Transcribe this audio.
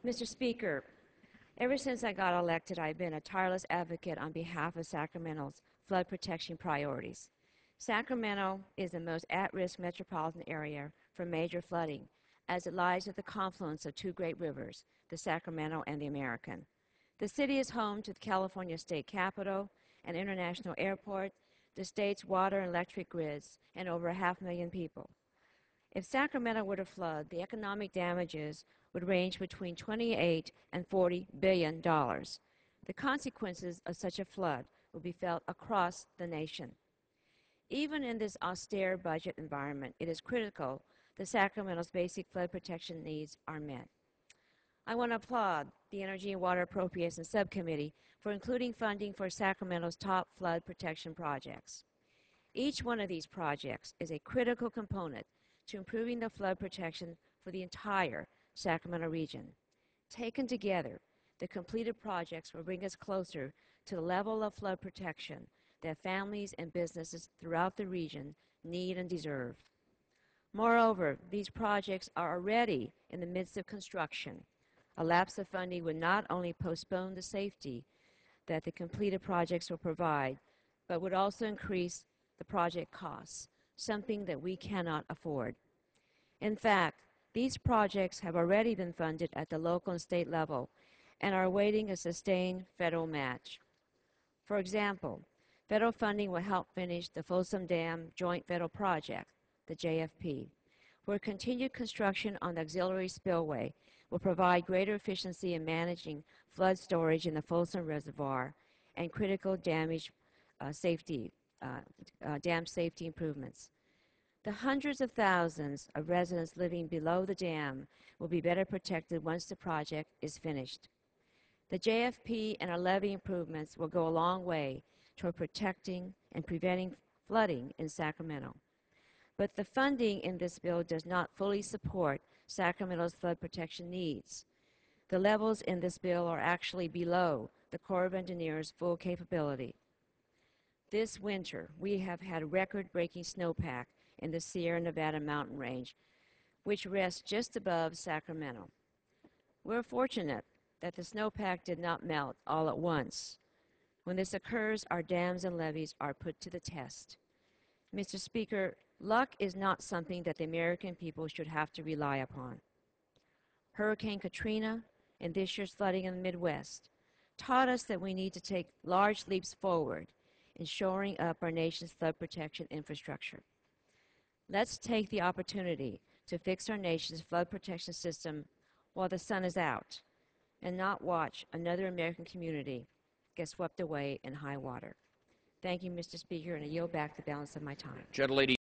Mr. Speaker, ever since I got elected, I've been a tireless advocate on behalf of Sacramento's flood protection priorities. Sacramento is the most at-risk metropolitan area for major flooding, as it lies at the confluence of two great rivers, the Sacramento and the American. The city is home to the California State Capitol, an international airport, the state's water and electric grids, and over 500,000 people. If Sacramento were to flood, the economic damages would range between $28 and $40 billion. The consequences of such a flood will be felt across the nation. Even in this austere budget environment, it is critical that Sacramento's basic flood protection needs are met. I want to applaud the Energy and Water Appropriations Subcommittee for including funding for Sacramento's top flood protection projects. Each one of these projects is a critical component to improving the flood protection for the entire Sacramento region. Taken together, the completed projects will bring us closer to the level of flood protection that families and businesses throughout the region need and deserve. Moreover, these projects are already in the midst of construction. A lapse of funding would not only postpone the safety that the completed projects will provide, but would also increase the project costs, something that we cannot afford. In fact, these projects have already been funded at the local and state level and are awaiting a sustained federal match. For example, federal funding will help finish the Folsom Dam Joint Federal Project, the JFP, where continued construction on the auxiliary spillway will provide greater efficiency in managing flood storage in the Folsom Reservoir and critical dam safety improvements. The hundreds of thousands of residents living below the dam will be better protected once the project is finished. The JFP and our levee improvements will go a long way toward protecting and preventing flooding in Sacramento. But the funding in this bill does not fully support Sacramento's flood protection needs. The levels in this bill are actually below the Corps of Engineers' full capability. This winter, we have had record-breaking snowpack in the Sierra Nevada mountain range, which rests just above Sacramento. We're fortunate that the snowpack did not melt all at once. When this occurs, our dams and levees are put to the test. Mr. Speaker, luck is not something that the American people should have to rely upon. Hurricane Katrina and this year's flooding in the Midwest taught us that we need to take large leaps forward in shoring up our nation's flood protection infrastructure. Let's take the opportunity to fix our nation's flood protection system while the sun is out and not watch another American community get swept away in high water. Thank you, Mr. Speaker, and I yield back the balance of my time. Gentlelady.